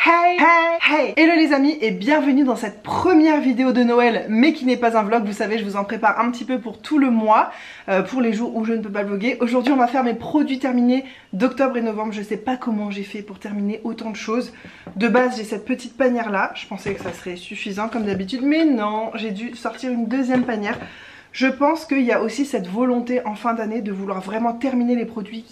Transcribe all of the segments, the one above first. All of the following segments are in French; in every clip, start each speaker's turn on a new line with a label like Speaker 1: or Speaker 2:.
Speaker 1: Hey, hey, hey! Hello les amis et bienvenue dans cette première vidéo de Noël mais qui n'est pas un vlog. Vous savez, je vous en prépare un petit peu pour tout le mois, pour les jours où je ne peux pas vlogger. Aujourd'hui on va faire mes produits terminés d'octobre et novembre. Je sais pas comment j'ai fait pour terminer autant de choses. De base j'ai cette petite panière là, je pensais que ça serait suffisant comme d'habitude, mais non, j'ai dû sortir une deuxième panière. Je pense qu'il y a aussi cette volonté en fin d'année de vouloir vraiment terminer les produits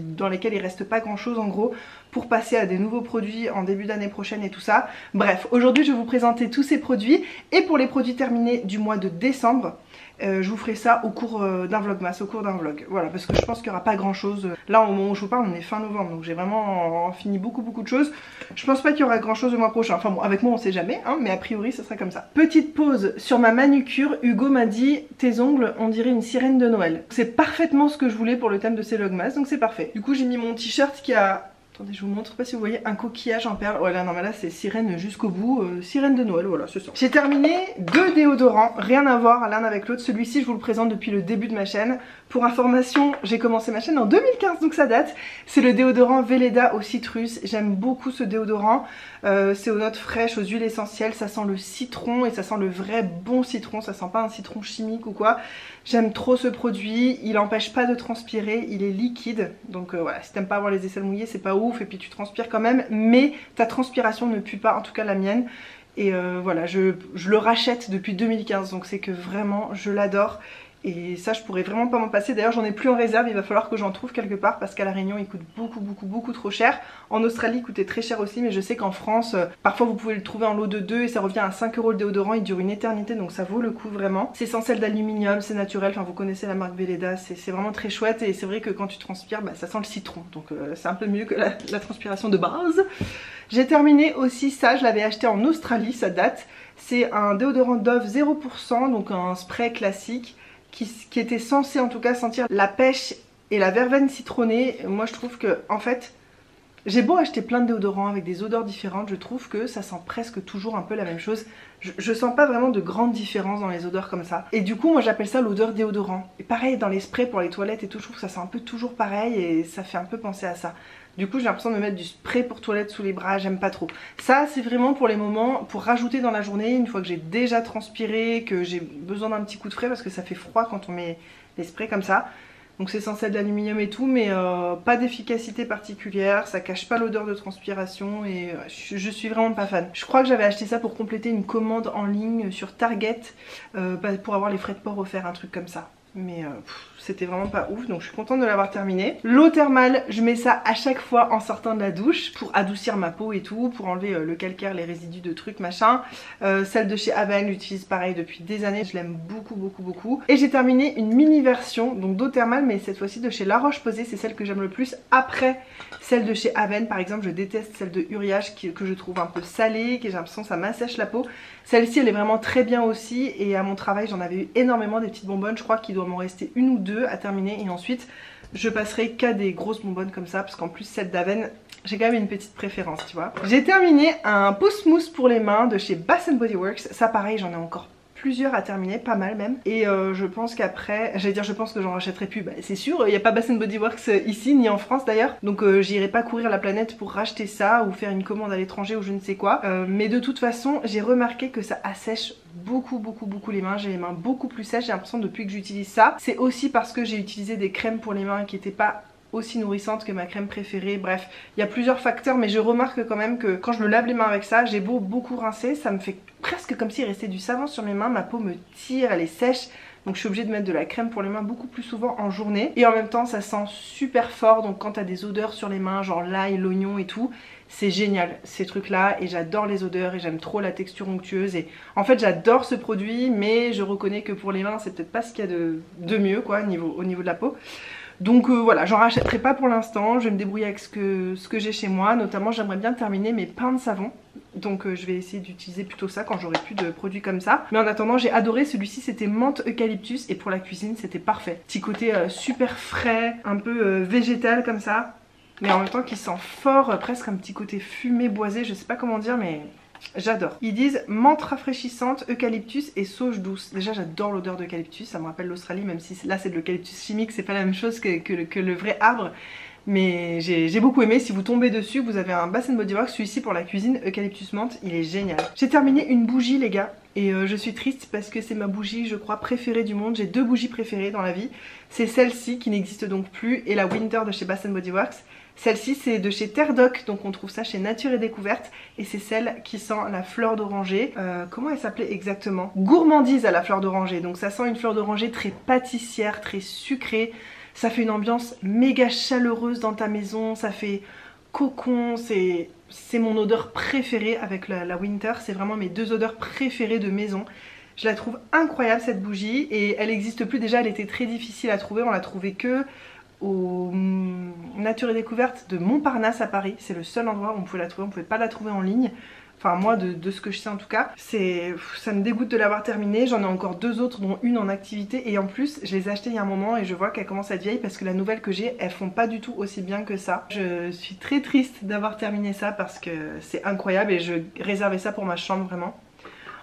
Speaker 1: dans lesquels il reste pas grand chose en gros, pour passer à des nouveaux produits en début d'année prochaine et tout ça. Bref, aujourd'hui je vais vous présenter tous ces produits et pour les produits terminés du mois de décembre, je vous ferai ça au cours d'un vlogmas, au cours d'un vlog. Voilà, parce que je pense qu'il n'y aura pas grand chose. Là au moment où je vous parle on est fin novembre, donc j'ai vraiment fini beaucoup de choses. Je pense pas qu'il y aura grand chose le mois prochain. Enfin bon, avec moi on sait jamais, hein, mais a priori ça sera comme ça. Petite pause sur ma manucure. Hugo m'a dit tes ongles on dirait une sirène de Noël. C'est parfaitement ce que je voulais pour le thème de ces vlogmas, donc c'est parfait. Du coup j'ai mis mon t-shirt qui a... Attendez, je vous montre pas si vous voyez un coquillage en perles. Voilà, non mais là c'est sirène jusqu'au bout, sirène de Noël, voilà, c'est ça. J'ai terminé deux déodorants, rien à voir l'un avec l'autre. Celui-ci je vous le présente depuis le début de ma chaîne. Pour information, j'ai commencé ma chaîne en 2015, donc ça date. C'est le déodorant Velleda au citrus. J'aime beaucoup ce déodorant. C'est aux notes fraîches, aux huiles essentielles. Ça sent le citron et ça sent le vrai bon citron. Ça sent pas un citron chimique ou quoi. J'aime trop ce produit. Il n'empêche pas de transpirer. Il est liquide. Donc voilà, si t'aimes pas avoir les aisselles mouillées, c'est pas ouf. Et puis tu transpires quand même. Mais ta transpiration ne pue pas, en tout cas la mienne. Et voilà, je le rachète depuis 2015. Donc c'est que vraiment, je l'adore. Et ça je pourrais vraiment pas m'en passer. D'ailleurs j'en ai plus en réserve, il va falloir que j'en trouve quelque part parce qu'à la Réunion il coûte beaucoup trop cher. En Australie il coûtait très cher aussi, mais je sais qu'en France parfois vous pouvez le trouver en lot de 2 et ça revient à 5 € le déodorant. Il dure une éternité, donc ça vaut le coup vraiment. C'est sans sel d'aluminium, c'est naturel, enfin vous connaissez la marque Velleda, c'est vraiment très chouette. Et c'est vrai que quand tu transpires ça sent le citron, donc c'est un peu mieux que la transpiration de base. J'ai terminé aussi ça, je l'avais acheté en Australie, ça date. C'est un déodorant Dove 0%, donc un spray classique qui était censé en tout cas sentir la pêche et la verveine citronnée. Moi je trouve que en fait j'ai beau acheter plein de déodorants avec des odeurs différentes, je trouve que ça sent presque toujours un peu la même chose. Je sens pas vraiment de grande différence dans les odeurs comme ça. Et du coup moi j'appelle ça l'odeur déodorant. Et pareil dans les sprays pour les toilettes et tout, je trouve que ça sent un peu toujours pareil et ça fait un peu penser à ça. Du coup j'ai l'impression de me mettre du spray pour toilette sous les bras, j'aime pas trop. Ça c'est vraiment pour les moments, pour rajouter dans la journée, une fois que j'ai déjà transpiré, que j'ai besoin d'un petit coup de frais parce que ça fait froid quand on met les sprays comme ça. Donc c'est sans sel d'aluminium et tout, mais pas d'efficacité particulière, ça cache pas l'odeur de transpiration et je suis vraiment pas fan. Je crois que j'avais acheté ça pour compléter une commande en ligne sur Target, pour avoir les frais de port offerts, un truc comme ça. Mais c'était vraiment pas ouf, donc je suis contente de l'avoir terminé. L'eau thermale, je mets ça à chaque fois en sortant de la douche pour adoucir ma peau et tout, pour enlever le calcaire, les résidus de trucs machin. Celle de chez Aven, j'utilise pareil depuis des années, je l'aime beaucoup. Et j'ai terminé une mini version donc d'eau thermale, mais cette fois-ci de chez La Roche-Posay, c'est celle que j'aime le plus. Après celle de chez Aven par exemple, je déteste celle de Uriage que je trouve un peu salée, que j'ai l'impression que ça m'assèche la peau. Celle-ci elle est vraiment très bien aussi, et à mon travail j'en avais eu énormément, des petites bonbonnes. Je crois qu'il doit m'en rester une ou deux à terminer, et ensuite je passerai qu'à des grosses bonbonnes comme ça, parce qu'en plus celle d'Aven j'ai quand même une petite préférence, tu vois. J'ai terminé un pouce mousse pour les mains de chez Bath & Body Works. Ça pareil j'en ai encore plusieurs à terminer, pas mal même. Et je pense qu'après, je pense que j'en rachèterai plus. Bah, c'est sûr, il n'y a pas Bath & Body Works ici, ni en France d'ailleurs. Donc j'irai pas courir la planète pour racheter ça ou faire une commande à l'étranger ou je ne sais quoi. Mais de toute façon, j'ai remarqué que ça assèche beaucoup les mains. J'ai les mains beaucoup plus sèches, j'ai l'impression depuis que j'utilise ça. C'est aussi parce que j'ai utilisé des crèmes pour les mains qui n'étaient pas aussi nourrissante que ma crème préférée. Bref, il y a plusieurs facteurs, mais je remarque quand même que quand je me lave les mains avec ça, j'ai beau beaucoup rincer, ça me fait presque comme s'il restait du savon sur mes mains. Ma peau me tire, elle est sèche, donc je suis obligée de mettre de la crème pour les mains beaucoup plus souvent en journée. Et en même temps ça sent super fort, donc quand t'as des odeurs sur les mains, genre l'ail, l'oignon et tout, c'est génial ces trucs là. Et j'adore les odeurs et j'aime trop la texture onctueuse. Et en fait j'adore ce produit, mais je reconnais que pour les mains c'est peut-être pas ce qu'il y a de mieux quoi au niveau de la peau. Donc voilà, j'en rachèterai pas pour l'instant, je vais me débrouiller avec ce que j'ai chez moi. Notamment j'aimerais bien terminer mes pains de savon, donc je vais essayer d'utiliser plutôt ça quand j'aurai plus de produits comme ça. Mais en attendant j'ai adoré celui-ci, c'était menthe eucalyptus, et pour la cuisine c'était parfait. Petit côté super frais, un peu végétal comme ça, mais en même temps qui sent fort, presque un petit côté fumé boisé, je sais pas comment dire, mais j'adore. Ils disent menthe rafraîchissante, eucalyptus et sauge douce. Déjà j'adore l'odeur d'eucalyptus, ça me rappelle l'Australie, même si là c'est de l'eucalyptus chimique, c'est pas la même chose que le vrai arbre. Mais j'ai beaucoup aimé. Si vous tombez dessus, vous avez un Bath Body Works, celui-ci pour la cuisine, eucalyptus menthe, il est génial. J'ai terminé une bougie les gars, et je suis triste parce que c'est ma bougie je crois préférée du monde. J'ai 2 bougies préférées dans la vie, c'est celle-ci qui n'existe donc plus et la Winter de chez Bath Body Works. Celle-ci c'est de chez Terre Doc, donc on trouve ça chez Nature et Découverte, et c'est celle qui sent la fleur d'oranger. Comment elle s'appelait exactement? Gourmandise à la fleur d'oranger, donc ça sent une fleur d'oranger très pâtissière, très sucrée. Ça fait une ambiance méga chaleureuse dans ta maison, ça fait cocon, c'est mon odeur préférée avec la Winter, c'est vraiment mes 2 odeurs préférées de maison. Je la trouve incroyable cette bougie et elle n'existe plus déjà, elle était très difficile à trouver, on l'a trouvée que au Nature et Découverte de Montparnasse à Paris, c'est le seul endroit où on pouvait la trouver, on pouvait pas la trouver en ligne. Enfin moi de ce que je sais en tout cas, ça me dégoûte de l'avoir terminée. J'en ai encore 2 autres dont une en activité et en plus je les ai achetées il y a un moment et je vois qu'elles commencent à être vieilles parce que la nouvelle que j'ai, elles font pas du tout aussi bien que ça. Je suis très triste d'avoir terminé ça parce que c'est incroyable et je réservais ça pour ma chambre vraiment.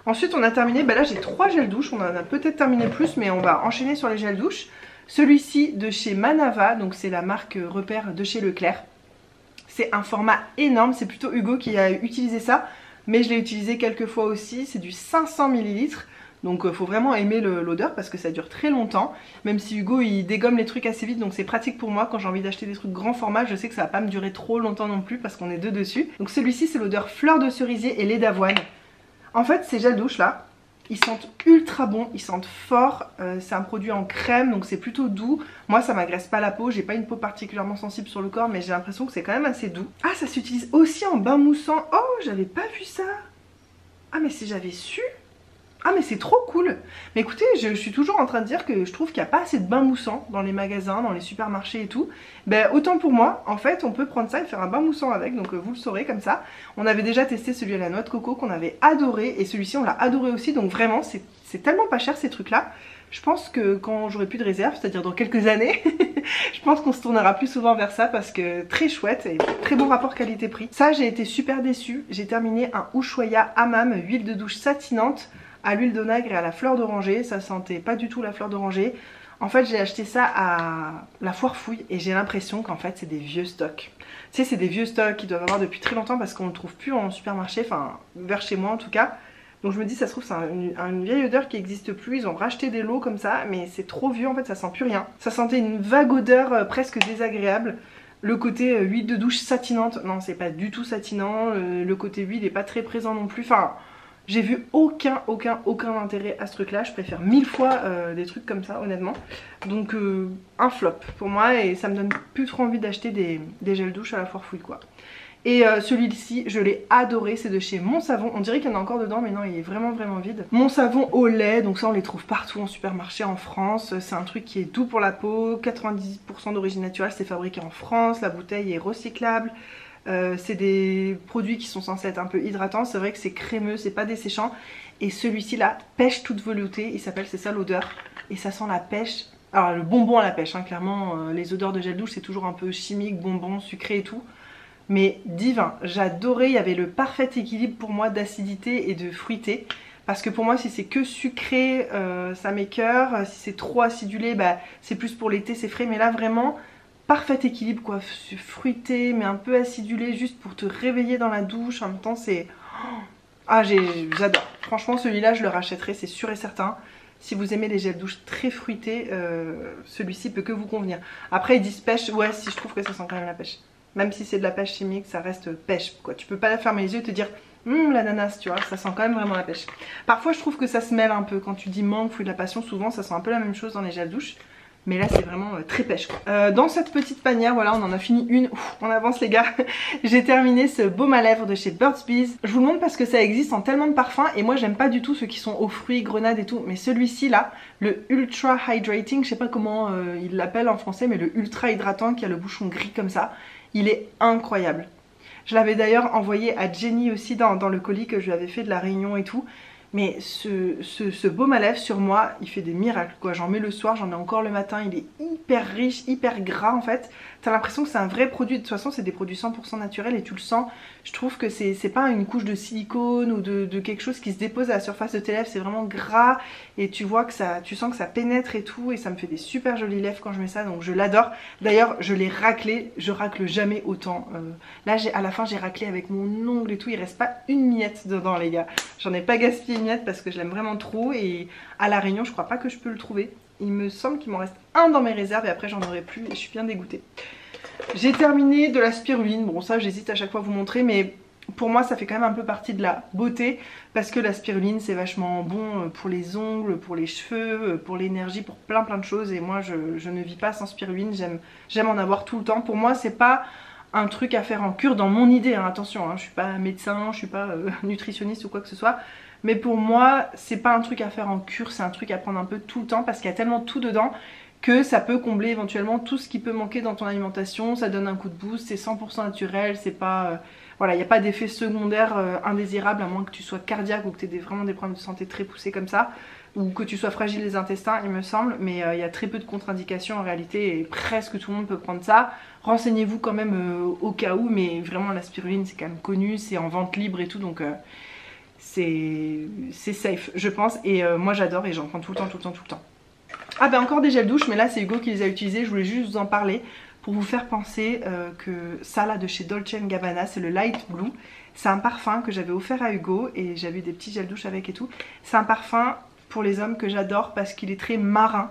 Speaker 1: Ensuite on a terminé, bah là j'ai 3 gels douche, on en a peut-être terminé plus mais on va enchaîner sur les gels douche. Celui-ci de chez Manava, donc c'est la marque repère de chez Leclerc. C'est un format énorme, c'est plutôt Hugo qui a utilisé ça. Mais je l'ai utilisé quelques fois aussi, c'est du 500 ml. Donc faut vraiment aimer l'odeur parce que ça dure très longtemps. Même si Hugo il dégomme les trucs assez vite, donc c'est pratique pour moi quand j'ai envie d'acheter des trucs grand format. Je sais que ça va pas me durer trop longtemps non plus parce qu'on est 2 dessus. Donc celui-ci c'est l'odeur fleur de cerisier et lait d'avoine. En fait ces gels douche là, ils sentent ultra bon, ils sentent fort, c'est un produit en crème donc c'est plutôt doux. Moi ça m'agresse pas la peau, j'ai pas une peau particulièrement sensible sur le corps mais j'ai l'impression que c'est quand même assez doux. Ah ça s'utilise aussi en bain moussant, oh j'avais pas vu ça. Ah mais si j'avais su. Ah mais c'est trop cool. Mais écoutez je suis toujours en train de dire que je trouve qu'il n'y a pas assez de bain moussant dans les magasins, dans les supermarchés et tout. Ben autant pour moi en fait on peut prendre ça et faire un bain moussant avec, donc vous le saurez comme ça. On avait déjà testé celui à la noix de coco qu'on avait adoré et celui-ci on l'a adoré aussi, donc vraiment c'est tellement pas cher ces trucs là. Je pense que quand j'aurai plus de réserve, c'est-à-dire dans quelques années, je pense qu'on se tournera plus souvent vers ça parce que très chouette et très bon rapport qualité-prix. Ça j'ai été super déçue, j'ai terminé un Ushuaïa Hammam huile de douche satinante à l'huile d'onagre et à la fleur d'oranger, ça sentait pas du tout la fleur d'oranger. En fait j'ai acheté ça à la foire fouille et j'ai l'impression qu'en fait c'est des vieux stocks. Tu sais c'est des vieux stocks qu'ils doivent avoir depuis très longtemps parce qu'on ne le trouve plus en supermarché, enfin vers chez moi en tout cas. Donc je me dis ça se trouve c'est une vieille odeur qui n'existe plus, ils ont racheté des lots comme ça mais c'est trop vieux en fait, ça sent plus rien. Ça sentait une vague odeur presque désagréable. Le côté huile de douche satinante, non c'est pas du tout satinant, le côté huile n'est pas très présent non plus, enfin... J'ai vu aucun intérêt à ce truc là, je préfère 1000 fois des trucs comme ça honnêtement. Donc un flop pour moi et ça me donne plus trop envie d'acheter des gels douche à la foire fouille quoi. Et celui-ci je l'ai adoré, c'est de chez Mon Savon, on dirait qu'il y en a encore dedans mais non il est vraiment vide. Mon Savon au lait, donc ça on les trouve partout en supermarché en France, c'est un truc qui est doux pour la peau, 90% d'origine naturelle, c'est fabriqué en France, la bouteille est recyclable. C'est des produits qui sont censés être un peu hydratants, c'est vrai que c'est crémeux, c'est pas desséchant. Et celui-ci là, pêche toute veloutée, il s'appelle, c'est ça l'odeur. Et ça sent la pêche, alors le bonbon à la pêche, hein, clairement les odeurs de gel douche c'est toujours un peu chimique, bonbon, sucré et tout. Mais divin, j'adorais, il y avait le parfait équilibre pour moi d'acidité et de fruité. Parce que pour moi si c'est que sucré ça m'écœure, si c'est trop acidulé bah, c'est plus pour l'été, c'est frais. Mais là vraiment... parfait équilibre quoi, fruité mais un peu acidulé juste pour te réveiller dans la douche. En même temps c'est... Ah j'adore, franchement celui-là je le rachèterai, c'est sûr et certain. Si vous aimez les gels douche très fruités, celui-ci peut que vous convenir. Après ils disent pêche, ouais si je trouve que ça sent quand même la pêche. Même si c'est de la pêche chimique ça reste pêche quoi. Tu peux pas fermer les yeux et te dire l'ananas tu vois, ça sent quand même vraiment la pêche. Parfois je trouve que ça se mêle un peu, quand tu dis mangue, fruit de la passion, souvent ça sent un peu la même chose dans les gels douche. Mais là c'est vraiment très pêche quoi. Dans cette petite panière, voilà on en a fini une. Ouf, on avance les gars. J'ai terminé ce baume à lèvres de chez Burt's Bees. Je vous le montre parce que ça existe en tellement de parfums. Et moi j'aime pas du tout ceux qui sont aux fruits, grenades et tout. Mais celui-ci là, le Ultra Hydrating, je sais pas comment il l'appelle en français, mais le Ultra Hydratant qui a le bouchon gris comme ça, il est incroyable. Je l'avais d'ailleurs envoyé à Jenny aussi dans le colis que je lui avais fait de la Réunion et tout. Mais ce baume à lèvres sur moi il fait des miracles quoi. J'en mets le soir, j'en ai encore le matin, il est hyper riche, hyper gras en fait. t'as l'impression que c'est un vrai produit. De toute façon c'est des produits 100% naturels et tu le sens. Je trouve que c'est pas une couche de silicone ou de quelque chose qui se dépose à la surface de tes lèvres. C'est vraiment gras et tu vois que tu sens que ça pénètre et tout. Et ça me fait des super jolies lèvres quand je mets ça. Donc je l'adore. D'ailleurs je l'ai raclé. Je racle jamais autant. Là à la fin j'ai raclé avec mon ongle et tout. Il reste pas une miette dedans les gars. J'en ai pas gaspillé une miette parce que je l'aime vraiment trop. Et à La Réunion je crois pas que je peux le trouver. Il me semble qu'il m'en reste un dans mes réserves et après j'en aurai plus et je suis bien dégoûtée. J'ai terminé de la spiruline. Bon ça j'hésite à chaque fois à vous montrer mais pour moi ça fait quand même un peu partie de la beauté parce que la spiruline c'est vachement bon pour les ongles, pour les cheveux, pour l'énergie, pour plein de choses et moi je ne vis pas sans spiruline, j'aime en avoir tout le temps. Pour moi c'est pas un truc à faire en cure dans mon idée, hein. Attention, hein, je suis pas médecin, je suis pas nutritionniste ou quoi que ce soit. Mais pour moi, c'est pas un truc à faire en cure, c'est un truc à prendre un peu tout le temps parce qu'il y a tellement tout dedans que ça peut combler éventuellement tout ce qui peut manquer dans ton alimentation. Ça donne un coup de boost, c'est 100% naturel, c'est pas... voilà, il n'y a pas d'effet secondaire indésirable à moins que tu sois cardiaque ou que tu aies vraiment des problèmes de santé très poussés comme ça ou que tu sois fragile des intestins, il me semble, mais il y a très peu de contre-indications en réalité et presque tout le monde peut prendre ça. Renseignez-vous quand même au cas où, mais vraiment la spiruline c'est quand même connu, c'est en vente libre et tout, donc... c'est safe je pense et moi j'adore et j'en prends tout le temps. Ah bah encore des gels douche mais là c'est Hugo qui les a utilisés, je voulais juste vous en parler pour vous faire penser que ça là de chez Dolce & Gabbana c'est le Light Blue. C'est un parfum que j'avais offert à Hugo et j'avais des petits gels douche avec et tout. C'est un parfum pour les hommes que j'adore parce qu'il est très marin.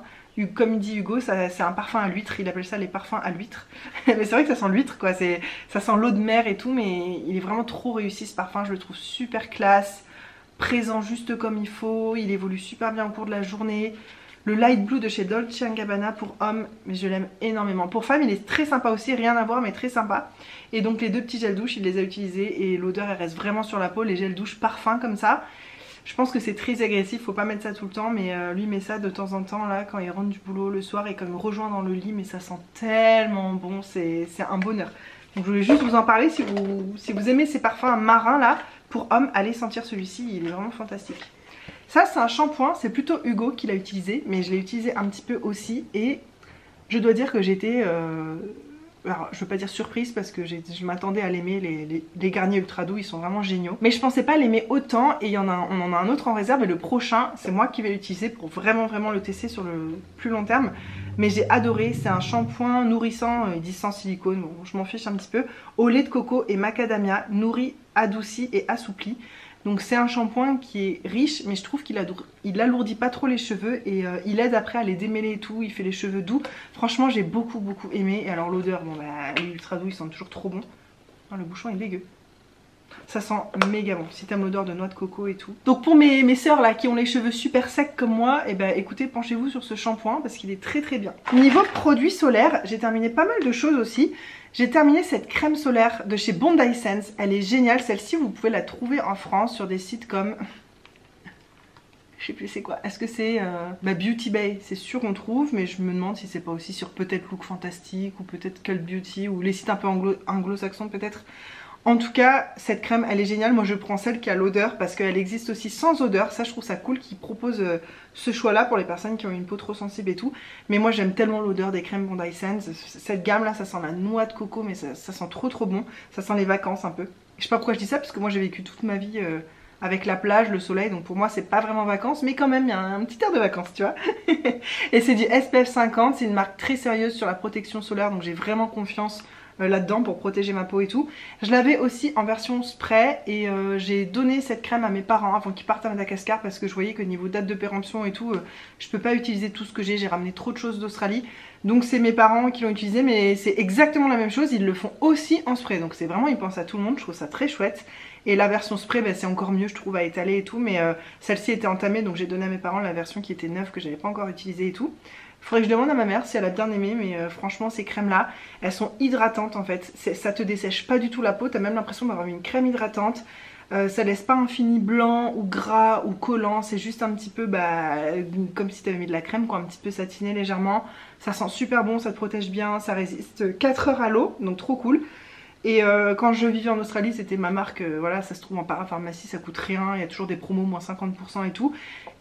Speaker 1: Comme il dit Hugo, c'est un parfum à l'huître, il appelle ça les parfums à l'huître. Mais c'est vrai que ça sent l'huître quoi, ça sent l'eau de mer et tout, mais il est vraiment trop réussi ce parfum, je le trouve super classe, présent juste comme il faut, il évolue super bien au cours de la journée. Le Light Blue de chez Dolce & Gabbana pour hommes, mais je l'aime énormément. Pour femmes il est très sympa aussi, rien à voir mais très sympa. Et donc les deux petits gels douche, il les a utilisés et l'odeur elle reste vraiment sur la peau, les gels douche parfum comme ça. Je pense que c'est très agressif, faut pas mettre ça tout le temps, mais lui met ça de temps en temps là quand il rentre du boulot le soir et quand il me rejoint dans le lit, mais ça sent tellement bon, c'est un bonheur. Donc je voulais juste vous en parler, si vous aimez ces parfums marins là, pour hommes, allez sentir celui-ci, il est vraiment fantastique. Ça c'est un shampoing, c'est plutôt Hugo qui l'a utilisé, mais je l'ai utilisé un petit peu aussi et je dois dire que j'étais... alors je veux pas dire surprise parce que je m'attendais à l'aimer, les Garnier Ultra Doux ils sont vraiment géniaux. Mais je pensais pas l'aimer autant et on en a un autre en réserve et le prochain c'est moi qui vais l'utiliser pour vraiment le tester sur le plus long terme. Mais j'ai adoré, c'est un shampoing nourrissant, ils disent sans silicone, bon je m'en fiche un petit peu, au lait de coco et macadamia, nourri, adouci et assoupli. Donc c'est un shampoing qui est riche mais je trouve qu'il alourdit pas trop les cheveux et il aide après à les démêler et tout, il fait les cheveux doux. Franchement j'ai beaucoup aimé et alors l'odeur, bon bah les Ultra Doux ils sentent toujours trop bon. Oh, le bouchon est dégueu. Ça sent méga bon si t'aimes l'odeur de noix de coco et tout. Donc pour mes sœurs là qui ont les cheveux super secs comme moi, et ben écoutez, penchez-vous sur ce shampoing parce qu'il est très bien. Niveau produits solaires, j'ai terminé pas mal de choses aussi. J'ai terminé cette crème solaire de chez Bondi Sense, elle est géniale, celle-ci vous pouvez la trouver en France sur des sites comme... Je sais plus c'est quoi, est-ce que c'est Beauty Bay, c'est sûr qu'on trouve, mais je me demande si c'est pas aussi sur peut-être Look Fantastic ou peut-être Cult Beauty ou les sites un peu anglo-saxons peut-être. En tout cas, cette crème, elle est géniale. Moi, je prends celle qui a l'odeur parce qu'elle existe aussi sans odeur. Ça, je trouve ça cool qu'ils proposent ce choix-là pour les personnes qui ont une peau trop sensible et tout. Mais moi, j'aime tellement l'odeur des crèmes Bondi Sense. Cette gamme-là, ça sent la noix de coco, mais ça sent trop bon. Ça sent les vacances un peu. Je sais pas pourquoi je dis ça, parce que moi, j'ai vécu toute ma vie avec la plage, le soleil. Donc pour moi, c'est pas vraiment vacances, mais quand même, il y a un petit air de vacances, tu vois. Et c'est du SPF 50. C'est une marque très sérieuse sur la protection solaire, donc j'ai vraiment confiance là-dedans pour protéger ma peau et tout. Je l'avais aussi en version spray et j'ai donné cette crème à mes parents avant qu'ils partent à Madagascar parce que je voyais que niveau date de péremption et tout, je peux pas utiliser tout ce que j'ai ramené trop de choses d'Australie. Donc c'est mes parents qui l'ont utilisé, mais c'est exactement la même chose, ils le font aussi en spray. Donc c'est vraiment, ils pensent à tout le monde, je trouve ça très chouette. Et la version spray, bah, c'est encore mieux je trouve à étaler et tout, mais celle-ci était entamée donc j'ai donné à mes parents la version qui était neuve que j'avais pas encore utilisée et tout. Faudrait que je demande à ma mère si elle a bien aimé, mais franchement ces crèmes là, elles sont hydratantes en fait. Ça te dessèche pas du tout la peau, t'as même l'impression d'avoir une crème hydratante. Ça laisse pas un fini blanc ou gras ou collant, c'est juste un petit peu comme si t'avais mis de la crème quoi, un petit peu satiné légèrement. Ça sent super bon, ça te protège bien, ça résiste 4 heures à l'eau, donc trop cool. Et quand je vivais en Australie, c'était ma marque, voilà, ça se trouve en parapharmacie, ça coûte rien, il y a toujours des promos moins 50% et tout.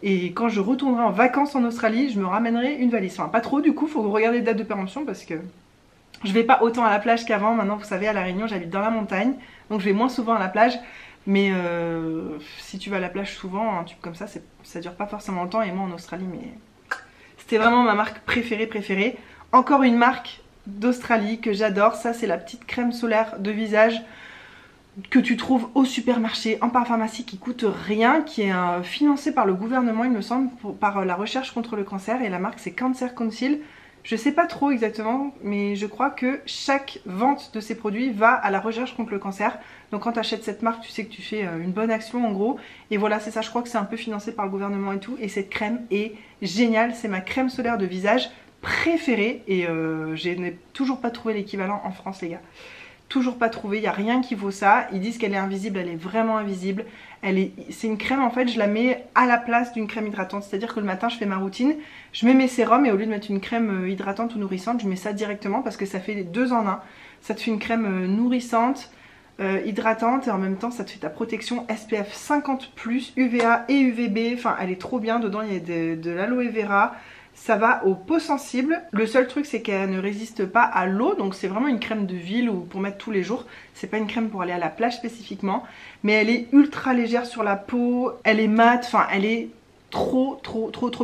Speaker 1: Et quand je retournerai en vacances en Australie, je me ramènerai une valise. Enfin pas trop du coup, faut regarder les dates de péremption parce que Je vais pas autant à la plage qu'avant, maintenant vous savez à La Réunion j'habite dans la montagne, donc je vais moins souvent à la plage. Mais si tu vas à la plage souvent, un tube comme ça dure pas forcément longtemps. Et moi en Australie, mais c'était vraiment ma marque préférée. Encore une marque d'Australie que j'adore, ça c'est la petite crème solaire de visage que tu trouves au supermarché, en parapharmacie, qui coûte rien, qui est financée par le gouvernement il me semble, par la recherche contre le cancer. Et la marque c'est Cancer Council. Je sais pas trop exactement, mais je crois que chaque vente de ces produits va à la recherche contre le cancer. Donc quand tu achètes cette marque, tu sais que tu fais une bonne action en gros. Et voilà, c'est ça, je crois que c'est un peu financé par le gouvernement et tout. Et cette crème est géniale, c'est ma crème solaire de visage préférée. Et je n'ai toujours pas trouvé l'équivalent en France les gars. Toujours pas trouvé, il n'y a rien qui vaut ça. Ils disent qu'elle est invisible, elle est vraiment invisible. C'est une crème en fait, je la mets à la place d'une crème hydratante. C'est-à-dire que le matin je fais ma routine, je mets mes sérums et au lieu de mettre une crème hydratante ou nourrissante, je mets ça directement parce que ça fait les deux en un. Ça te fait une crème nourrissante, hydratante et en même temps ça te fait ta protection SPF 50+, UVA et UVB. Enfin elle est trop bien, dedans il y a de l'aloe vera. Ça va aux peaux sensibles. Le seul truc c'est qu'elle ne résiste pas à l'eau. Donc c'est vraiment une crème de ville ou pour mettre tous les jours. C'est pas une crème pour aller à la plage spécifiquement. Mais elle est ultra légère sur la peau. Elle est mate. Enfin elle est trop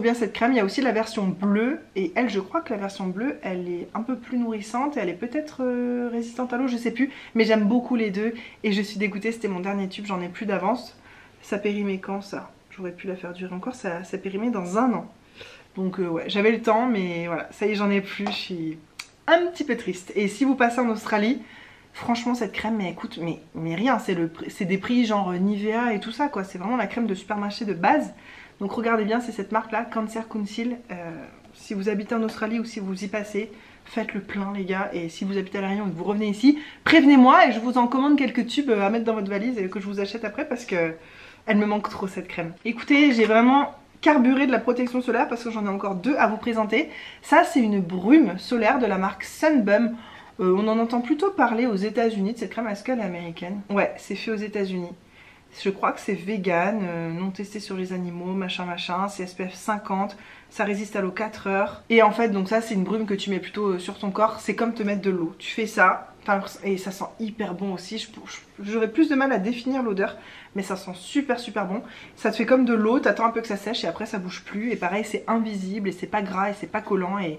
Speaker 1: bien cette crème. Il y a aussi la version bleue. Et elle je crois que la version bleue elle est un peu plus nourrissante. Elle est peut-être résistante à l'eau, je sais plus. Mais j'aime beaucoup les deux. Et je suis dégoûtée, c'était mon dernier tube. J'en ai plus d'avance. Ça périmait quand ça? J'aurais pu la faire durer encore. Ça périmait dans 1 an. Donc ouais, j'avais le temps mais voilà, ça y est j'en ai plus, je suis un petit peu triste. Et si vous passez en Australie, franchement cette crème, mais écoute, mais rien, c'est des prix genre Nivea et tout ça quoi. C'est vraiment la crème de supermarché de base. Donc regardez bien, c'est cette marque là, Cancer Council. Si vous habitez en Australie ou si vous y passez, faites le plein les gars. Et si vous habitez à La Réunion et que vous revenez ici, prévenez-moi et je vous en commande quelques tubes à mettre dans votre valise et que je vous achète après parce que elle me manque trop cette crème. Écoutez, j'ai vraiment carburé de la protection solaire parce que j'en ai encore 2 à vous présenter. Ça c'est une brume solaire de la marque Sunbum. On en entend plutôt parler aux États-Unis de cette crème. Est-ce qu'elle est américaine? Ouais, c'est fait aux États-Unis. Je crois que c'est vegan, non testé sur les animaux, machin, c'est SPF 50, ça résiste à l'eau 4 heures. Et en fait, donc ça c'est une brume que tu mets plutôt sur ton corps, c'est comme te mettre de l'eau. Tu fais ça, et ça sent hyper bon aussi. J'aurais plus de mal à définir l'odeur, mais ça sent super bon. Ça te fait comme de l'eau, t'attends un peu que ça sèche et après ça bouge plus. Et pareil, c'est invisible et c'est pas gras et c'est pas collant. Et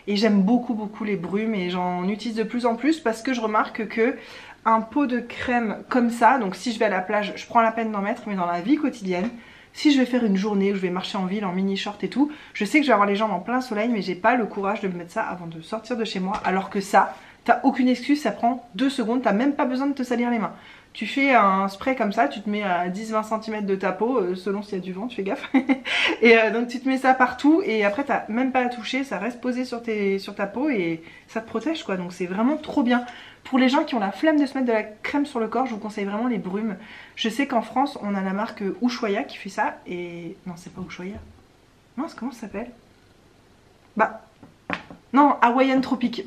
Speaker 1: j'aime beaucoup les brumes et j'en utilise de plus en plus parce que je remarque que un pot de crème comme ça, donc si je vais à la plage, je prends la peine d'en mettre, mais dans la vie quotidienne, si je vais faire une journée où je vais marcher en ville en mini short et tout, je sais que je vais avoir les jambes en plein soleil, mais j'ai pas le courage de me mettre ça avant de sortir de chez moi, alors que ça, t'as aucune excuse, ça prend 2 secondes, t'as même pas besoin de te salir les mains. Tu fais un spray comme ça, tu te mets à 10-20 cm de ta peau, selon s'il y a du vent, tu fais gaffe. Et donc tu te mets ça partout et après t'as même pas à toucher, ça reste posé sur ta peau et ça te protège quoi. Donc c'est vraiment trop bien. Pour les gens qui ont la flemme de se mettre de la crème sur le corps, je vous conseille vraiment les brumes. Je sais qu'en France, on a la marque Ushuaïa qui fait ça et... Non, c'est pas Ushuaïa. Non, comment ça s'appelle? Bah... Non, Hawaiian Tropic.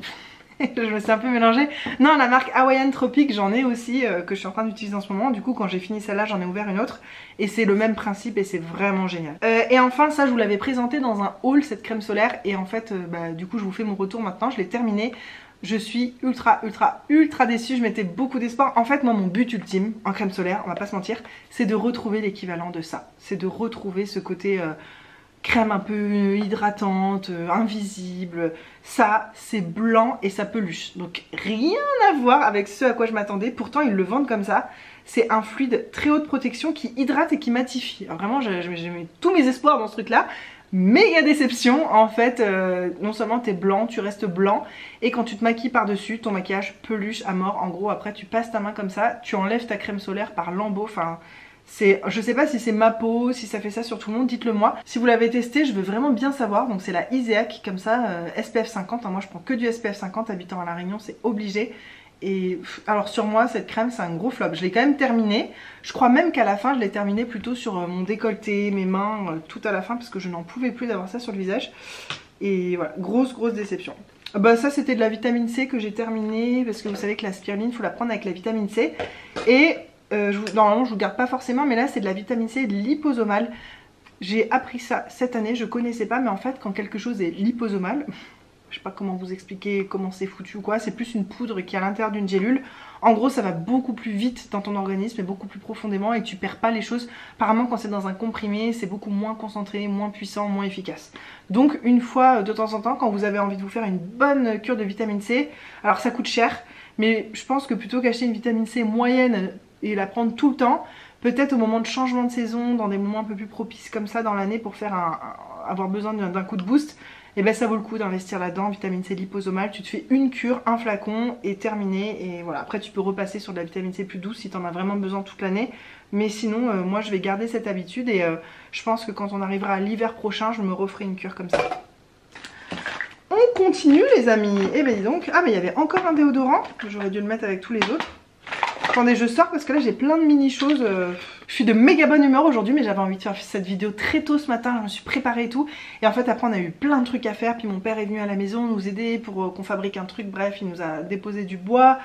Speaker 1: Je me suis un peu mélangée. Non, la marque Hawaiian Tropic, j'en ai aussi, que je suis en train d'utiliser en ce moment. Du coup, quand j'ai fini celle-là, j'en ai ouvert une autre. Et c'est le même principe et c'est vraiment génial. Et enfin, ça, je vous l'avais présenté dans un haul, cette crème solaire. Et en fait, du coup, je vous fais mon retour maintenant. Je l'ai terminée. Je suis ultra déçue, je mettais beaucoup d'espoir. En fait, moi, mon but ultime en crème solaire, on va pas se mentir, c'est de retrouver l'équivalent de ça. C'est de retrouver ce côté crème un peu hydratante, invisible. Ça, c'est blanc et ça peluche. Donc, rien à voir avec ce à quoi je m'attendais. Pourtant, ils le vendent comme ça. C'est un fluide très haute protection qui hydrate et qui matifie. Alors vraiment, j'ai mis tous mes espoirs dans ce truc-là. Méga déception, en fait, non seulement t'es blanc, tu restes blanc, et quand tu te maquilles par-dessus, ton maquillage peluche à mort. En gros, après tu passes ta main comme ça, tu enlèves ta crème solaire par lambeaux, enfin... Je sais pas si c'est ma peau, si ça fait ça sur tout le monde, dites-le moi. Si vous l'avez testé, je veux vraiment bien savoir. Donc c'est la Iseak, comme ça, SPF 50, hein, moi je prends que du SPF 50, habitant à La Réunion, c'est obligé. Et alors sur moi cette crème c'est un gros flop. Je l'ai quand même terminée. Je crois même qu'à la fin je l'ai terminée plutôt sur mon décolleté, mes mains, tout à la fin parce que je n'en pouvais plus d'avoir ça sur le visage. Et voilà, grosse déception. Bah ça c'était de la vitamine C que j'ai terminée parce que vous savez que la spiruline faut la prendre avec la vitamine C. Et normalement je vous garde pas forcément, mais là c'est de la vitamine C liposomale. J'ai appris ça cette année, je connaissais pas, mais en fait quand quelque chose est liposomal, je sais pas comment vous expliquer comment c'est foutu ou quoi, c'est plus une poudre qui est à l'intérieur d'une gélule. En gros ça va beaucoup plus vite dans ton organisme et beaucoup plus profondément et tu perds pas les choses. Apparemment quand c'est dans un comprimé c'est beaucoup moins concentré, moins puissant, moins efficace. Donc une fois de temps en temps quand vous avez envie de vous faire une bonne cure de vitamine C, alors ça coûte cher mais je pense que plutôt qu'acheter une vitamine C moyenne et la prendre tout le temps, peut-être au moment de changement de saison, dans des moments un peu plus propices comme ça dans l'année pour faire avoir besoin d'un coup de boost, et ben ça vaut le coup d'investir là-dedans. Vitamine C liposomale, tu te fais une cure, un flacon et terminé. Et voilà, après tu peux repasser sur de la vitamine C plus douce si tu en as vraiment besoin toute l'année. Mais sinon, moi je vais garder cette habitude et je pense que quand on arrivera à l'hiver prochain, je me referai une cure comme ça. On continue les amis. Et ben dis donc, ah mais il y avait encore un déodorant, j'aurais dû le mettre avec tous les autres. Attendez, je sors parce que là j'ai plein de mini choses. Je suis de méga bonne humeur aujourd'hui, mais j'avais envie de faire cette vidéo très tôt ce matin. Je me suis préparée et tout. Et en fait, après, on a eu plein de trucs à faire. Puis mon père est venu à la maison nous aider pour qu'on fabrique un truc. Bref, il nous a déposé du bois.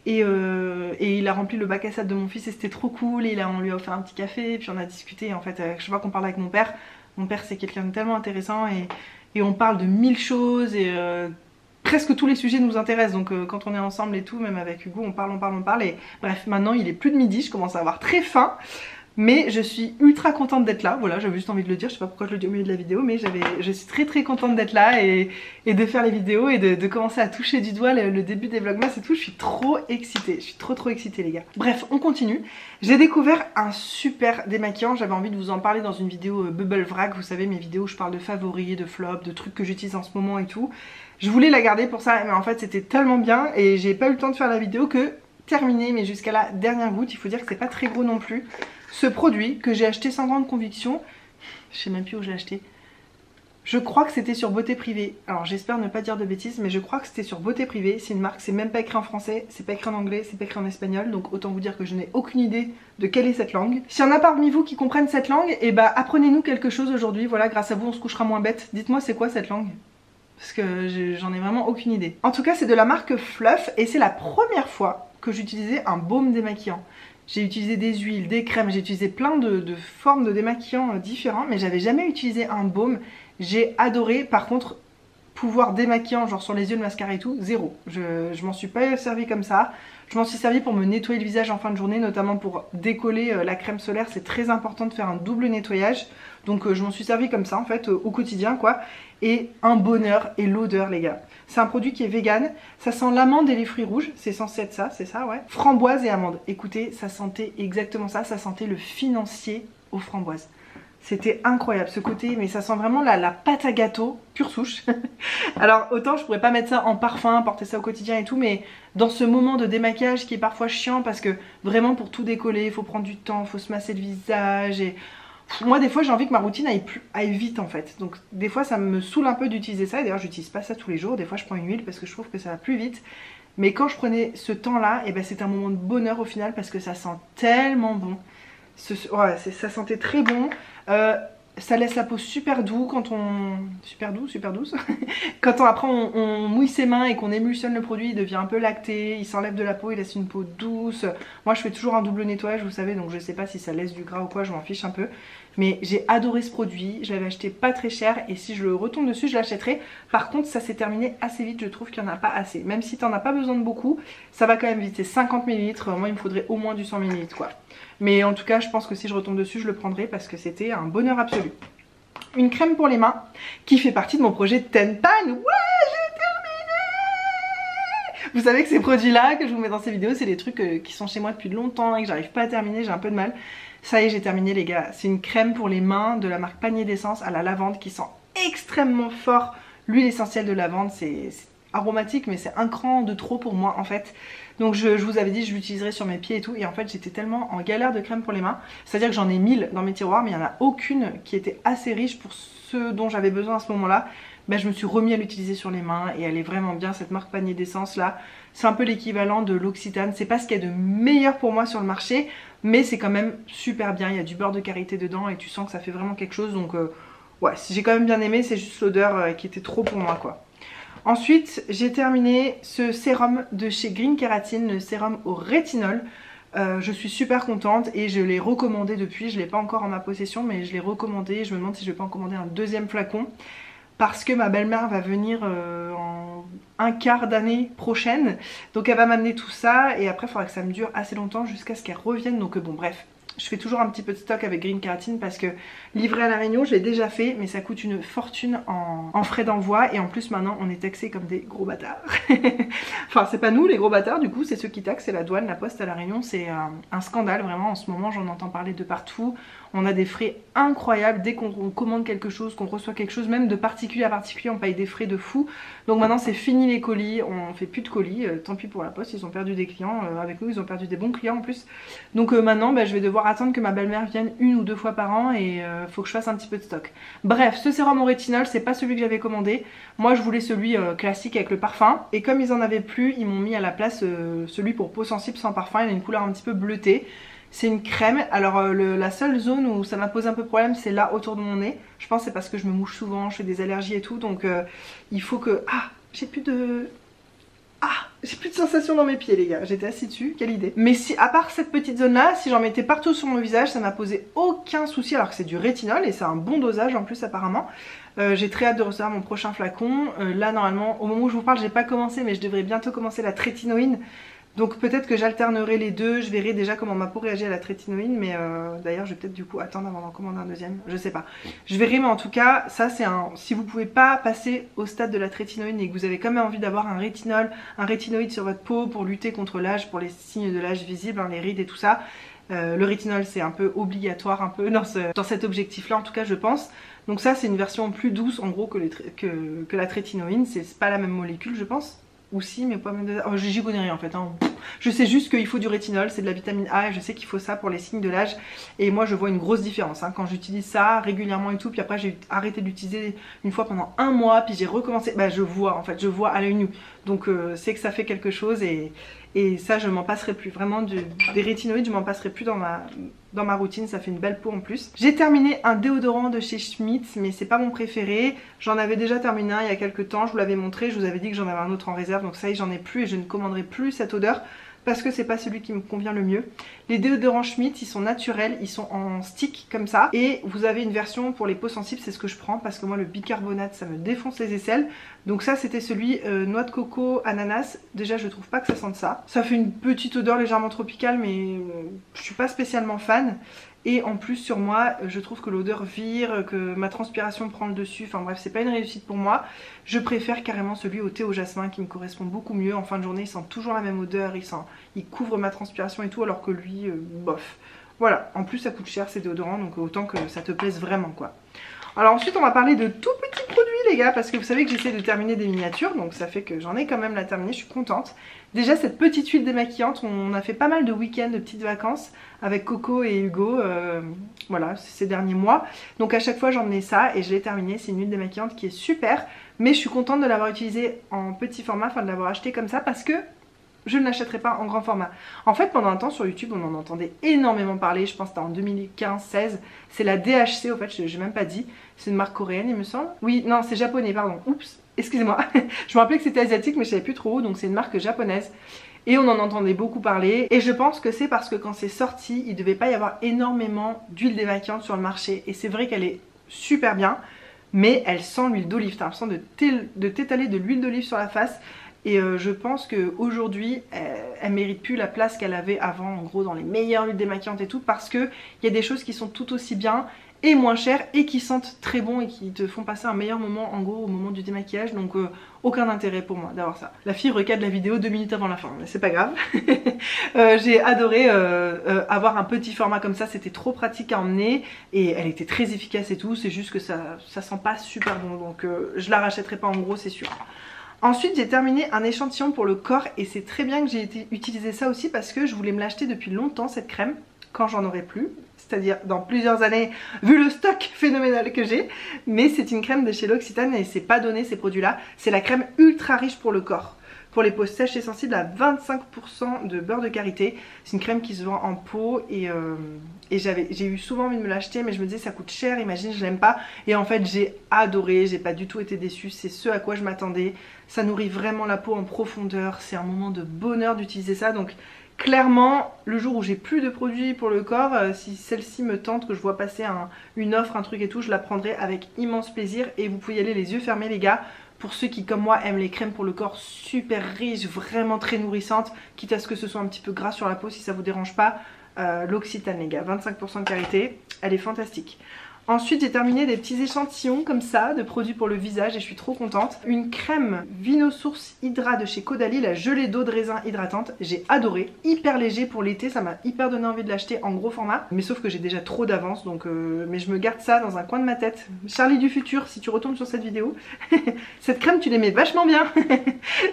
Speaker 1: Et il a rempli le bac à sable de mon fils et c'était trop cool. Et on lui a offert un petit café. Et puis on a discuté. Et en fait, je vois qu'on parle avec mon père. Mon père, c'est quelqu'un de tellement intéressant. Et on parle de 1000 choses. Et presque tous les sujets nous intéressent, donc quand on est ensemble et tout, même avec Hugo, on parle et bref, maintenant il est plus de midi, je commence à avoir très faim, mais je suis ultra contente d'être là, voilà, j'avais juste envie de le dire, je sais pas pourquoi je le dis au milieu de la vidéo, mais je suis très contente d'être là et de faire les vidéos et de commencer à toucher du doigt le début des vlogmas et tout, je suis trop excitée, je suis trop excitée les gars. Bref, on continue, j'ai découvert un super démaquillant, j'avais envie de vous en parler dans une vidéo Bubble Vrac, vous savez mes vidéos où je parle de favoris, de flops, de trucs que j'utilise en ce moment et tout. Je voulais la garder pour ça, mais en fait c'était tellement bien et j'ai pas eu le temps de faire la vidéo que terminé, mais jusqu'à la dernière goutte. Il faut dire que c'est pas très gros non plus. Ce produit que j'ai acheté sans grande conviction, je sais même plus où j'ai acheté. Je crois que c'était sur Beauté Privée. Alors j'espère ne pas dire de bêtises, mais je crois que c'était sur Beauté Privée. C'est une marque, c'est même pas écrit en français, c'est pas écrit en anglais, c'est pas écrit en espagnol. Donc autant vous dire que je n'ai aucune idée de quelle est cette langue. S'il y en a parmi vous qui comprennent cette langue, et bah apprenez-nous quelque chose aujourd'hui. Voilà, grâce à vous on se couchera moins bête. Dites-moi c'est quoi cette langue ? Parce que j'en ai vraiment aucune idée. En tout cas c'est de la marque Fluff et c'est la première fois que j'utilisais un baume démaquillant. J'ai utilisé des huiles, des crèmes, j'ai utilisé plein de formes de démaquillants différents, mais j'avais jamais utilisé un baume. J'ai adoré, par contre pouvoir démaquillant genre sur les yeux, le mascara et tout, zéro. Je m'en suis pas servi comme ça. Je m'en suis servi pour me nettoyer le visage en fin de journée, notamment pour décoller la crème solaire. C'est très important de faire un double nettoyage. Donc je m'en suis servi comme ça en fait au quotidien quoi. Et un bonheur et l'odeur les gars. C'est un produit qui est vegan. Ça sent l'amande et les fruits rouges. C'est censé être ça, c'est ça ouais. Framboise et amande. Écoutez, ça sentait exactement ça. Ça sentait le financier aux framboises. C'était incroyable ce côté, mais ça sent vraiment la pâte à gâteau, pure souche. Alors autant je pourrais pas mettre ça en parfum, porter ça au quotidien et tout, mais dans ce moment de démaquillage qui est parfois chiant parce que vraiment pour tout décoller, il faut prendre du temps, il faut se masser le visage et... Moi des fois j'ai envie que ma routine aille vite en fait, donc des fois ça me saoule un peu d'utiliser ça, et d'ailleurs j'utilise pas ça tous les jours, des fois je prends une huile parce que je trouve que ça va plus vite. Mais quand je prenais ce temps là, et ben c'était un moment de bonheur au final parce que ça sent tellement bon. Ouais, ça sentait très bon. Ça laisse la peau super doux quand on... Super douce. Quand après on mouille ses mains et qu'on émulsionne le produit, il devient un peu lacté, il s'enlève de la peau, il laisse une peau douce. Moi je fais toujours un double nettoyage, vous savez, donc je sais pas si ça laisse du gras ou quoi, je m'en fiche un peu. Mais j'ai adoré ce produit, je l'avais acheté pas très cher et si je le retombe dessus je l'achèterai. Par contre ça s'est terminé assez vite, je trouve qu'il n'y en a pas assez. Même si t'en as pas besoin de beaucoup, ça va quand même vite, c'est 50 ml, moi il me faudrait au moins du 100 ml quoi. Mais en tout cas je pense que si je retombe dessus je le prendrai parce que c'était un bonheur absolu. Une crème pour les mains qui fait partie de mon projet 10 Pan. Ouais, j'ai terminé. Vous savez que ces produits là que je vous mets dans ces vidéos, c'est des trucs qui sont chez moi depuis longtemps et que j'arrive pas à terminer, j'ai un peu de mal. Ça y est, j'ai terminé les gars. C'est une crème pour les mains de la marque Panier d'essence à la lavande qui sent extrêmement fort l'huile essentielle de lavande. C'est aromatique mais c'est un cran de trop pour moi en fait. Donc je vous avais dit je l'utiliserai sur mes pieds et tout, et en fait j'étais tellement en galère de crème pour les mains, c'est à dire que j'en ai 1000 dans mes tiroirs mais il n'y en a aucune qui était assez riche pour ce dont j'avais besoin à ce moment là. Ben, je me suis remis à l'utiliser sur les mains et elle est vraiment bien cette marque Panier d'essence là. C'est un peu l'équivalent de l'Occitane, c'est pas ce qu'il y a de meilleur pour moi sur le marché, mais c'est quand même super bien, il y a du beurre de karité dedans et tu sens que ça fait vraiment quelque chose, donc ouais, j'ai quand même bien aimé, c'est juste l'odeur qui était trop pour moi quoi. Ensuite j'ai terminé ce sérum de chez Green Kératine, le sérum au rétinol. Je suis super contente et je l'ai recommandé depuis, je ne l'ai pas encore en ma possession mais je l'ai recommandé, je me demande si je vais pas en commander un deuxième flacon. parce que ma belle-mère va venir en un quart d'année prochaine, donc elle va m'amener tout ça et après il faudra que ça me dure assez longtemps jusqu'à ce qu'elle revienne, donc bon bref. Je fais toujours un petit peu de stock avec Green Kératine parce que livrer à La Réunion, je l'ai déjà fait, mais ça coûte une fortune en frais d'envoi. Et en plus, maintenant, on est taxés comme des gros bâtards. Enfin, c'est pas nous les gros bâtards, du coup, c'est ceux qui taxent, c'est la douane, la poste à La Réunion. C'est un scandale, vraiment. En ce moment, j'en entends parler de partout. On a des frais incroyables dès qu'on commande quelque chose, qu'on reçoit quelque chose, même de particulier à particulier, on paye des frais de fou. Donc maintenant, c'est fini les colis, on fait plus de colis. Tant pis pour la poste, ils ont perdu des clients. Avec nous, ils ont perdu des bons clients en plus. Donc maintenant, je vais devoir attendre que ma belle-mère vienne 1 ou 2 fois par an et faut que je fasse un petit peu de stock. Bref, ce sérum au rétinol, c'est pas celui que j'avais commandé. Moi, je voulais celui classique avec le parfum. Et comme ils en avaient plus, ils m'ont mis à la place celui pour peau sensible sans parfum. Il a une couleur un petit peu bleutée. C'est une crème, alors la seule zone où ça m'a posé un peu problème c'est là autour de mon nez. Je pense que c'est parce que je me mouche souvent, je fais des allergies et tout, donc il faut que... Ah, j'ai plus de sensation dans mes pieds les gars, j'étais assis dessus, quelle idée. Mais si, à part cette petite zone là, si j'en mettais partout sur mon visage, ça m'a posé aucun souci alors que c'est du rétinol et c'est un bon dosage en plus apparemment. J'ai très hâte de recevoir mon prochain flacon. Là normalement, au moment où je vous parle, j'ai pas commencé mais je devrais bientôt commencer la trétinoïne. Donc peut-être que j'alternerai les deux, je verrai déjà comment ma peau réagit à la trétinoïne, mais d'ailleurs je vais peut-être du coup attendre avant d'en commander un deuxième, je sais pas. Je verrai, mais en tout cas ça c'est un... Si vous pouvez pas passer au stade de la trétinoïne et que vous avez quand même envie d'avoir un rétinoïde sur votre peau pour lutter contre l'âge, pour les signes de l'âge visibles, hein, les rides et tout ça, le rétinol c'est un peu obligatoire un peu dans cet objectif là en tout cas je pense. Donc ça c'est une version plus douce en gros que la trétinoïne, c'est pas la même molécule je pense. Ou si, mais pas même de... Oh, j'y connais rien en fait, hein. Je sais juste qu'il faut du rétinol, c'est de la vitamine A et je sais qu'il faut ça pour les signes de l'âge. Et moi je vois une grosse différence hein, quand j'utilise ça régulièrement et tout. Puis après j'ai arrêté d'utiliser une fois pendant 1 mois, puis j'ai recommencé. Je vois en fait, je vois à l'œil nu. Donc c'est que ça fait quelque chose et ça je m'en passerai plus. Vraiment des rétinoïdes je m'en passerai plus dans ma routine, ça fait une belle peau en plus. J'ai terminé un déodorant de chez Schmitt mais c'est pas mon préféré. J'en avais déjà terminé un il y a quelques temps, je vous l'avais montré, je vous avais dit que j'en avais un autre en réserve. Donc ça y est j'en ai plus et je ne commanderai plus cette odeur parce que c'est pas celui qui me convient le mieux. Les déodorants Schmitt ils sont naturels, ils sont en stick comme ça et vous avez une version pour les peaux sensibles, c'est ce que je prends parce que moi le bicarbonate ça me défonce les aisselles. Donc ça c'était celui noix de coco ananas, déjà je trouve pas que ça sente ça. Ça fait une petite odeur légèrement tropicale mais je suis pas spécialement fan. Et en plus sur moi je trouve que l'odeur vire, que ma transpiration prend le dessus, enfin bref c'est pas une réussite pour moi. Je préfère carrément celui au thé au jasmin qui me correspond beaucoup mieux. En fin de journée il sent toujours la même odeur, il couvre ma transpiration et tout alors que lui bof. Voilà, en plus ça coûte cher ces déodorants donc autant que ça te plaise vraiment quoi. Alors ensuite on va parler de tout petits produits les gars parce que vous savez que j'essaie de terminer des miniatures donc ça fait que j'en ai quand même la terminée, je suis contente. Déjà cette petite huile démaquillante, on a fait pas mal de week-ends, de petites vacances avec Coco et Hugo, voilà ces derniers mois. Donc à chaque fois j'emmenais ça et je l'ai terminée, c'est une huile démaquillante qui est super. Mais je suis contente de l'avoir utilisée en petit format, enfin de l'avoir acheté comme ça parce que je ne l'achèterai pas en grand format. En fait pendant un temps sur YouTube on en entendait énormément parler, je pense que c'était en 2015-16. C'est la DHC au fait, je n'ai même pas dit. C'est une marque coréenne il me semble. Oui non c'est japonais pardon, oups, excusez-moi. Je me rappelais que c'était asiatique mais je savais plus trop où, donc c'est une marque japonaise. Et on en entendait beaucoup parler et je pense que c'est parce que quand c'est sorti il devait pas y avoir énormément d'huile démaquillante sur le marché. Et c'est vrai qu'elle est super bien mais elle sent l'huile d'olive, t'as l'impression de t'étaler de l'huile d'olive sur la face. Et je pense qu'aujourd'hui elle mérite plus la place qu'elle avait avant en gros dans les meilleures huiles démaquillantes et tout parce que il y a des choses qui sont tout aussi bien et moins chères et qui sentent très bon et qui te font passer un meilleur moment en gros au moment du démaquillage. Donc aucun intérêt pour moi d'avoir ça. La fille recadre la vidéo 2 minutes avant la fin mais c'est pas grave. J'ai adoré avoir un petit format comme ça, c'était trop pratique à emmener et elle était très efficace et tout. C'est juste que ça sent pas super bon donc je la rachèterai pas en gros c'est sûr. Ensuite j'ai terminé un échantillon pour le corps et c'est très bien que j'ai utilisé ça aussi parce que je voulais me l'acheter depuis longtemps cette crème quand j'en aurai plus, c'est-à-dire dans plusieurs années vu le stock phénoménal que j'ai. Mais c'est une crème de chez L'Occitane et c'est pas donné ces produits là, c'est la crème ultra riche pour le corps. Pour les peaux sèches et sensibles à 25% de beurre de karité. C'est une crème qui se vend en pot et j'ai eu souvent envie de me l'acheter mais je me disais ça coûte cher, imagine je l'aime pas. Et en fait j'ai adoré, j'ai pas du tout été déçue, c'est ce à quoi je m'attendais. Ça nourrit vraiment la peau en profondeur, c'est un moment de bonheur d'utiliser ça donc Clairement, le jour où j'ai plus de produits pour le corps, si celle-ci me tente, que je vois passer une offre, un truc et tout, je la prendrai avec immense plaisir. Et vous pouvez y aller les yeux fermés les gars. Pour ceux qui comme moi aiment les crèmes pour le corps super riches, vraiment très nourrissantes, quitte à ce que ce soit un petit peu gras sur la peau si ça vous dérange pas, l'Occitane les gars, 25% de karité, elle est fantastique. Ensuite j'ai terminé des petits échantillons comme ça de produits pour le visage et je suis trop contente. Une crème Vinosource Hydra de chez Caudalie, la gelée d'eau de raisin hydratante, j'ai adoré, hyper léger pour l'été, ça m'a hyper donné envie de l'acheter en gros format. Mais sauf que j'ai déjà trop d'avance donc mais je me garde ça dans un coin de ma tête. Charlie du futur, si tu retombes sur cette vidéo, cette crème tu l'aimais vachement bien.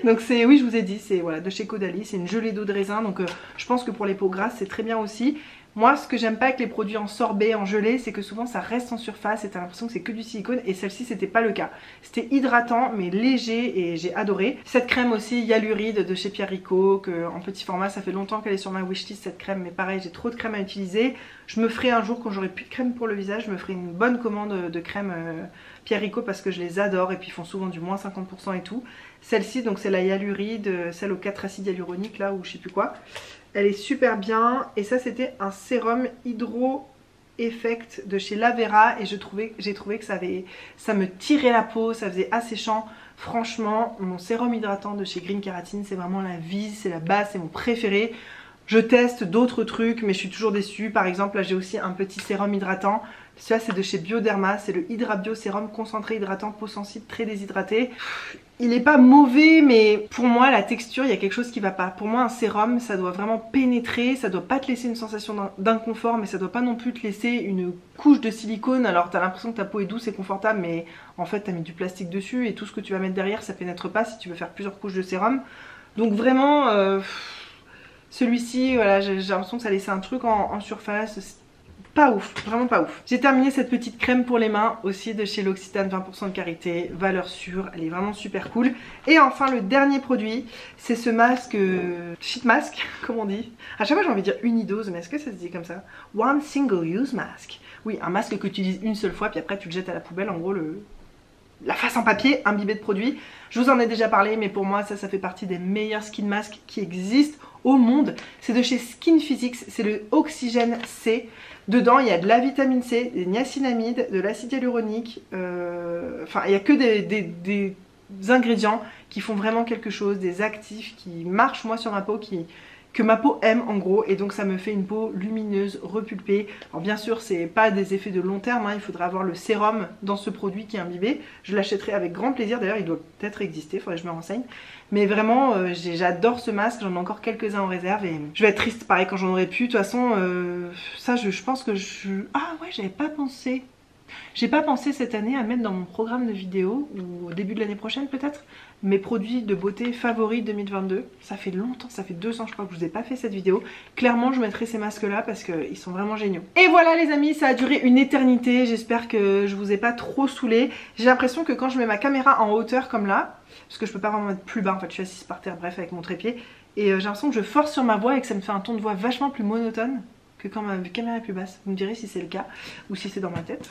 Speaker 1: Donc c'est, oui je vous ai dit, c'est voilà, de chez Caudalie, c'est une gelée d'eau de raisin donc je pense que pour les peaux grasses c'est très bien aussi. Moi ce que j'aime pas avec les produits en sorbet, en gelée, c'est que souvent ça reste en surface et t'as l'impression que c'est que du silicone et celle-ci c'était pas le cas. C'était hydratant mais léger et j'ai adoré. Cette crème aussi Hyaluride de chez Pierrico, en petit format, ça fait longtemps qu'elle est sur ma wishlist cette crème mais pareil j'ai trop de crème à utiliser. Je me ferai un jour quand j'aurai plus de crème pour le visage, je me ferai une bonne commande de crème Pierrico parce que je les adore et puis ils font souvent du moins 50% et tout. Celle-ci donc c'est la Hyaluride, celle aux 4 acides hyaluroniques là ou je sais plus quoi. Elle est super bien et ça c'était un sérum Hydro Effect de chez Lavera et j'ai trouvé que ça me tirait la peau, ça faisait asséchant. Franchement mon sérum hydratant de chez Green Keratin c'est vraiment la vie, c'est la base, c'est mon préféré. Je teste d'autres trucs mais je suis toujours déçue. Par exemple là j'ai aussi un petit sérum hydratant. Celui-là c'est de chez Bioderma, c'est le Hydra Bio Sérum concentré hydratant peau sensible très déshydratée. Il est pas mauvais mais pour moi la texture il y a quelque chose qui va pas. Pour moi un sérum ça doit vraiment pénétrer, ça doit pas te laisser une sensation d'inconfort mais ça doit pas non plus te laisser une couche de silicone. Alors t'as l'impression que ta peau est douce et confortable mais en fait t'as mis du plastique dessus et tout ce que tu vas mettre derrière ça pénètre pas si tu veux faire plusieurs couches de sérum. Donc vraiment celui-ci voilà j'ai l'impression que ça laissait un truc en surface. Pas ouf, vraiment pas ouf. J'ai terminé cette petite crème pour les mains aussi de chez l'Occitane, 20% de karité, valeur sûre, elle est vraiment super cool. Et enfin le dernier produit, c'est ce masque, sheet mask, comme on dit. À chaque fois j'ai envie de dire unidose, mais est-ce que ça se dit comme ça? One single use mask. Oui, un masque que tu utilises une seule fois, puis après tu le jettes à la poubelle, en gros la face en papier imbibée de produits. Je vous en ai déjà parlé mais pour moi ça fait partie des meilleurs skin masks qui existent au monde. C'est de chez Skin Physics, c'est le Oxygène C. Dedans il y a de la vitamine C, des niacinamides, de l'acide hyaluronique, enfin il n'y a que des ingrédients qui font vraiment quelque chose, des actifs qui marchent moi sur ma peau, que ma peau aime en gros, et donc ça me fait une peau lumineuse, repulpée. Alors bien sûr c'est pas des effets de long terme, hein, il faudra avoir le sérum dans ce produit qui est imbibé. Je l'achèterai avec grand plaisir, d'ailleurs il doit peut-être exister, faudrait que je me renseigne. Mais vraiment j'adore ce masque, j'en ai encore quelques-uns en réserve et je vais être triste pareil quand j'en aurai plus. De toute façon ça je pense que ah ouais j'avais pas pensé. J'ai pas pensé cette année à mettre dans mon programme de vidéo, ou au début de l'année prochaine peut-être, mes produits de beauté favoris 2022. Ça fait longtemps, ça fait 2 ans je crois que je vous ai pas fait cette vidéo. Clairement je mettrai ces masques là parce qu'ils sont vraiment géniaux. Et voilà les amis, ça a duré une éternité, j'espère que je vous ai pas trop saoulé. J'ai l'impression que quand je mets ma caméra en hauteur comme là, parce que je peux pas vraiment mettre plus bas en fait, je suis assise par terre bref avec mon trépied, et j'ai l'impression que je force sur ma voix et que ça me fait un ton de voix vachement plus monotone que quand ma caméra est plus basse. Vous me direz si c'est le cas ou si c'est dans ma tête.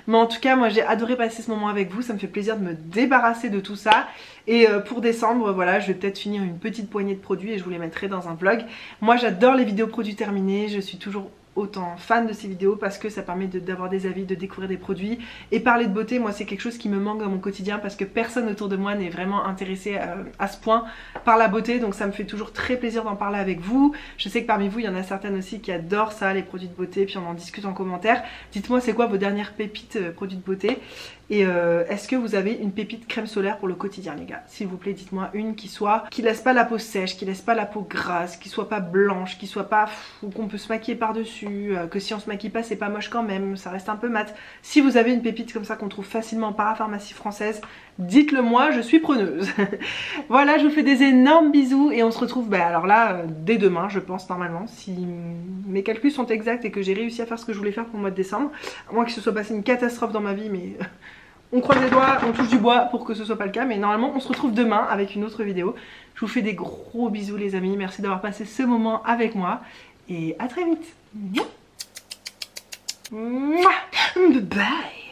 Speaker 1: Mais en tout cas moi j'ai adoré passer ce moment avec vous, ça me fait plaisir de me débarrasser de tout ça. Et pour décembre voilà je vais peut-être finir une petite poignée de produits et je vous les mettrai dans un vlog. Moi j'adore les vidéos produits terminés, je suis toujours autant fan de ces vidéos parce que ça permet d'avoir des avis, de découvrir des produits. Et parler de beauté, moi c'est quelque chose qui me manque dans mon quotidien parce que personne autour de moi n'est vraiment intéressé à ce point par la beauté, donc ça me fait toujours très plaisir d'en parler avec vous. Je sais que parmi vous il y en a certaines aussi qui adorent ça, les produits de beauté, puis on en discute en commentaire. Dites-moi c'est quoi vos dernières pépites produits de beauté. Et est-ce que vous avez une pépite crème solaire pour le quotidien les gars? S'il vous plaît dites-moi une qui laisse pas la peau sèche, qui laisse pas la peau grasse, qui soit pas blanche, qui soit pas ou qu'on peut se maquiller par dessus, que si on se maquille pas c'est pas moche quand même, ça reste un peu mat. Si vous avez une pépite comme ça qu'on trouve facilement en parapharmacie française, dites-le moi, je suis preneuse. Voilà, je vous fais des énormes bisous et on se retrouve alors là dès demain je pense normalement, si mes calculs sont exacts et que j'ai réussi à faire ce que je voulais faire pour le mois de décembre, à moins qu'il se soit passé une catastrophe dans ma vie, mais on croise les doigts, on touche du bois pour que ce soit pas le cas. Mais normalement on se retrouve demain avec une autre vidéo. Je vous fais des gros bisous les amis, merci d'avoir passé ce moment avec moi et à très vite. Bye.